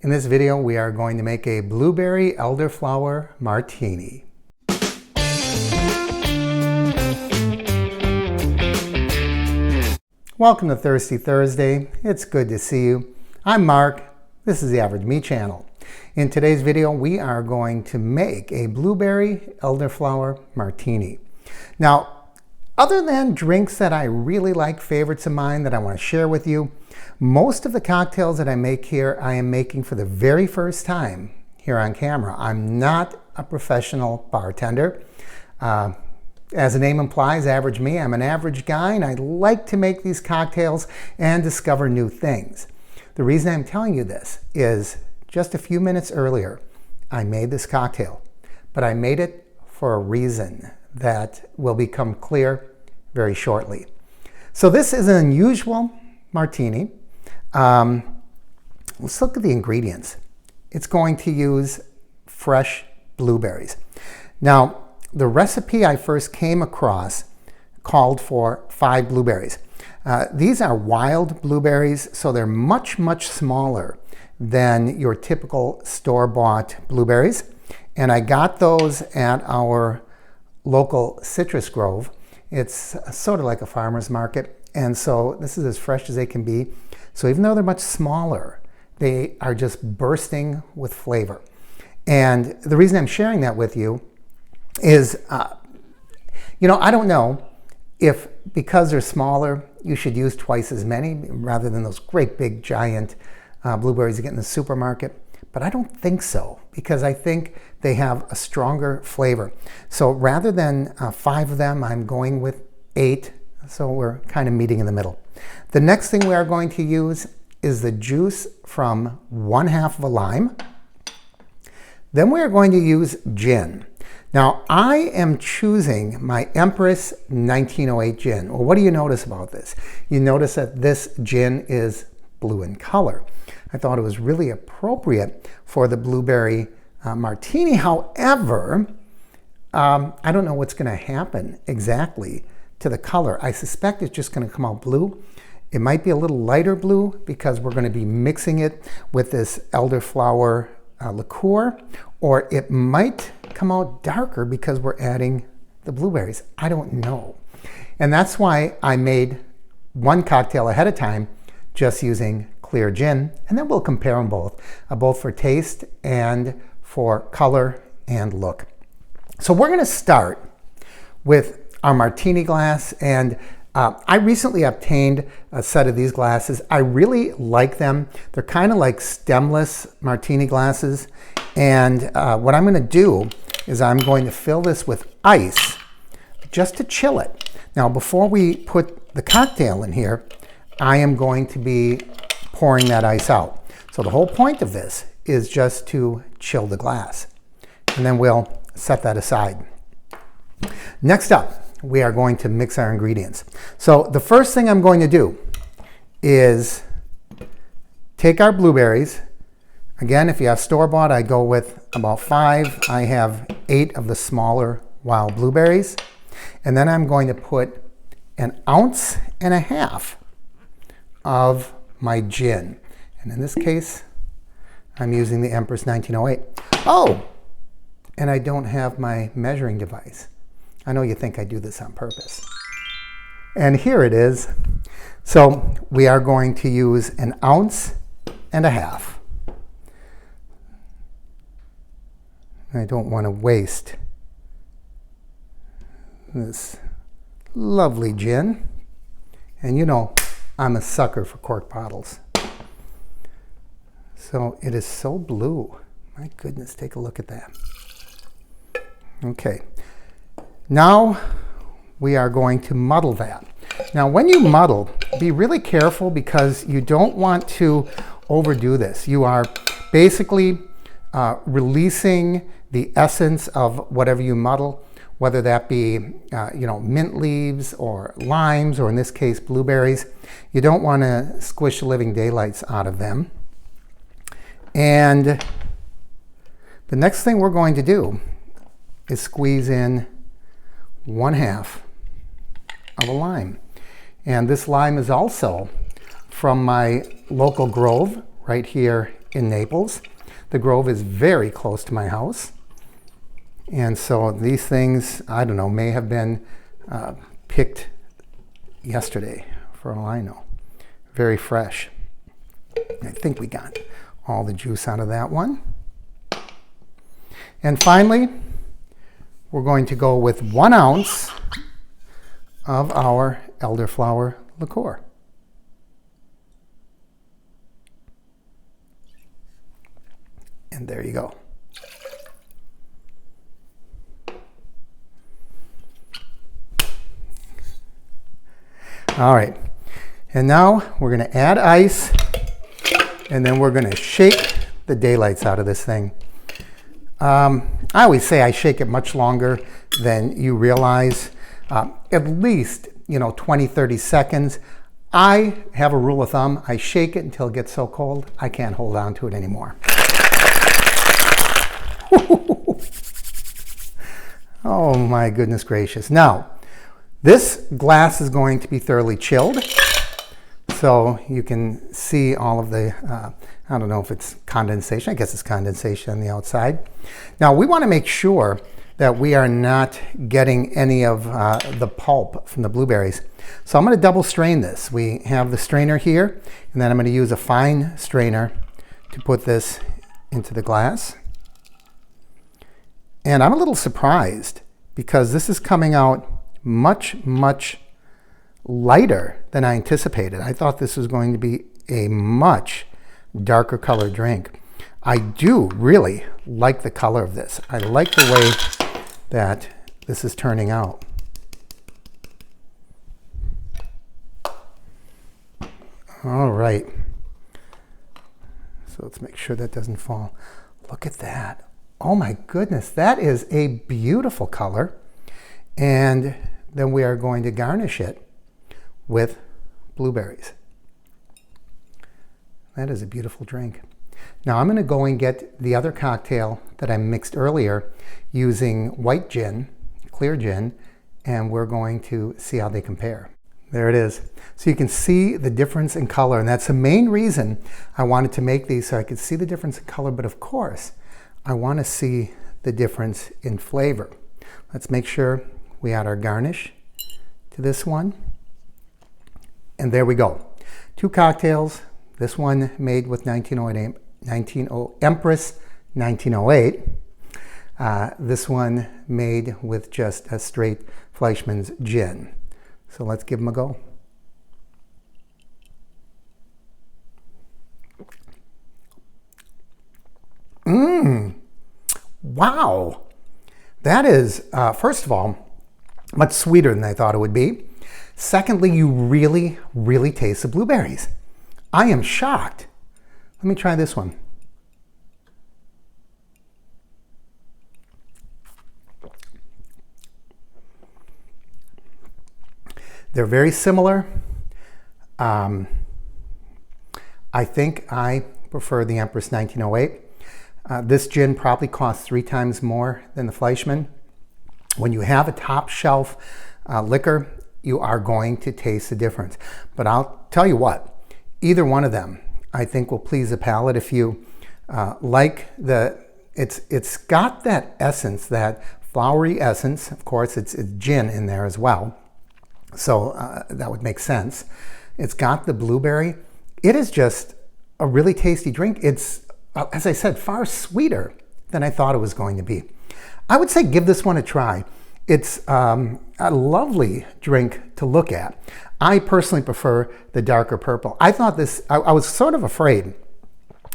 In this video, we are going to make a Blueberry Elderflower Martini. Welcome to Thirsty Thursday. It's good to see you. I'm Mark. This is the Average Me channel. In today's video, we are going to make a Blueberry Elderflower Martini. Now, other than drinks that I really like, favorites of mine that I want to share with you, most of the cocktails that I make here, I am making for the very first time here on camera. I'm not a professional bartender. As the name implies, Average Me, I'm an average guy, and I like to make these cocktails and discover new things. The reason I'm telling you this is just a few minutes earlier, I made this cocktail, but I made it for a reason that will become clear very shortly. So this is an unusual martini. Let's look at the ingredients. It's going to use fresh blueberries. Now, the recipe I first came across called for 5 blueberries. These are wild blueberries, so they're much, much smaller than your typical store-bought blueberries. And I got those at our local citrus grove. It's sort of like a farmer's market. And so this is as fresh as they can be. So even though they're much smaller, they are just bursting with flavor. And the reason I'm sharing that with you is, I don't know if because they're smaller, you should use twice as many rather than those great big giant blueberries you get in the supermarket. But I don't think so, because I think they have a stronger flavor. So rather than 5 of them, I'm going with 8. So we're kind of meeting in the middle. The next thing we are going to use is the juice from 1/2 of a lime. Then we are going to use gin. Now, I am choosing my Empress 1908 gin. Well, what do you notice about this? You notice that this gin is blue in color. I thought it was really appropriate for the blueberry martini. However, I don't know what's going to happen exactly to the color. I suspect it's just going to come out blue. It might be a little lighter blue because we're going to be mixing it with this elderflower liqueur, or it might come out darker because we're adding the blueberries. I don't know. And that's why I made one cocktail ahead of time just using clear gin, and then we'll compare them both for taste and for color and look. So we're going to start with our martini glass, and I recently obtained a set of these glasses. I really like them. They're kind of like stemless martini glasses, and what I'm going to do is I'm going to fill this with ice just to chill it. Now, before we put the cocktail in here, I am going to be pouring that ice out. So the whole point of this is just to chill the glass, and then we'll set that aside. Next up, we are going to mix our ingredients. So the first thing I'm going to do is take our blueberries. Again, if you have store-bought, I go with about 5. I have 8 of the smaller wild blueberries. And then I'm going to put 1.5 ounces of my gin. And in this case, I'm using the Empress 1908. Oh, and I don't have my measuring device. I know you think I do this on purpose. And here it is. So we are going to use 1.5 ounces. I don't want to waste this lovely gin. And you know, I'm a sucker for cork bottles. So it is so blue. My goodness, take a look at that. Okay. Now we are going to muddle that. Now when you muddle, be really careful because you don't want to overdo this. You are basically releasing the essence of whatever you muddle, whether that be mint leaves or limes, or in this case blueberries. You don't want to squish the living daylights out of them. And the next thing we're going to do is squeeze in 1/2 of a lime. And this lime is also from my local grove right here in Naples. The Grove is very close to my house. And so these things, I don't know, may have been picked yesterday, for all I know. Very fresh. I think we got all the juice out of that one. And finally, we're going to go with 1 ounce of our elderflower liqueur. And there you go. All right, and now we're going to add ice, and then we're going to shake the daylights out of this thing. I always say I shake it much longer than you realize, at least 20, 30 seconds. I have a rule of thumb. I shake it until it gets so cold I can't hold on to it anymore. Oh my goodness gracious. Now, this glass is going to be thoroughly chilled, so you can see all of the, I don't know if it's condensation. I guess it's condensation on the outside. Now, we want to make sure that we are not getting any of the pulp from the blueberries. So I'm going to double strain this. We have the strainer here, and then I'm going to use a fine strainer to put this into the glass. And I'm a little surprised because this is coming out much, much lighter than I anticipated. I thought this was going to be a much darker colored drink. I do really like the color of this. I like the way that this is turning out. All right. So let's make sure that doesn't fall. Look at that. Oh my goodness, that is a beautiful color. And then we are going to garnish it with blueberries. That is a beautiful drink. Now I'm going to go and get the other cocktail that I mixed earlier using white gin, clear gin, and we're going to see how they compare. There it is. So you can see the difference in color, and that's the main reason I wanted to make these, so I could see the difference in color, but of course I want to see the difference in flavor. Let's make sure we add our garnish to this one. And there we go. 2 cocktails. This one made with Empress 1908. This one made with just a straight Fleischmann's gin. So let's give them a go. Wow. That is, first of all, much sweeter than I thought it would be. Secondly, you really, really taste the blueberries. I am shocked. Let me try this one. They're very similar. I think I prefer the Empress 1908. This gin probably costs 3 times more than the Fleischmann. When you have a top shelf liquor, you are going to taste the difference. But I'll tell you what, either one of them I think will please the palate. If you like it's got that essence, that flowery essence. Of course, it's gin in there as well. So that would make sense. It's got the blueberry. It is just a really tasty drink. It's, as I said, far sweeter than I thought it was going to be. I would say give this one a try. It's a lovely drink to look at. I personally prefer the darker purple. I thought this, I was sort of afraid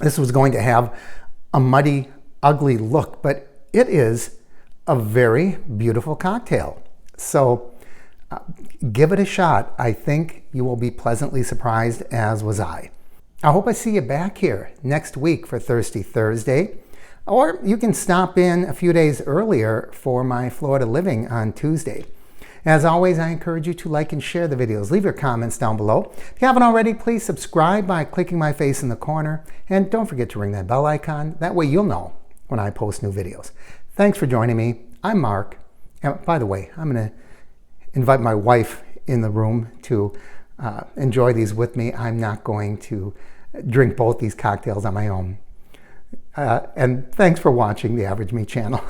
this was going to have a muddy, ugly look, but it is a very beautiful cocktail. So give it a shot. I think you will be pleasantly surprised, as was I. I hope I see you back here next week for Thirsty Thursday, or you can stop in a few days earlier for my Florida Living on Tuesday. As always, I encourage you to like and share the videos. Leave your comments down below. If you haven't already, please subscribe by clicking my face in the corner, and don't forget to ring that bell icon. That way you'll know when I post new videos. Thanks for joining me. I'm Mark. And by the way, I'm going to invite my wife in the room to enjoy these with me. I'm not going to drink both these cocktails on my own. And thanks for watching the Average Me channel.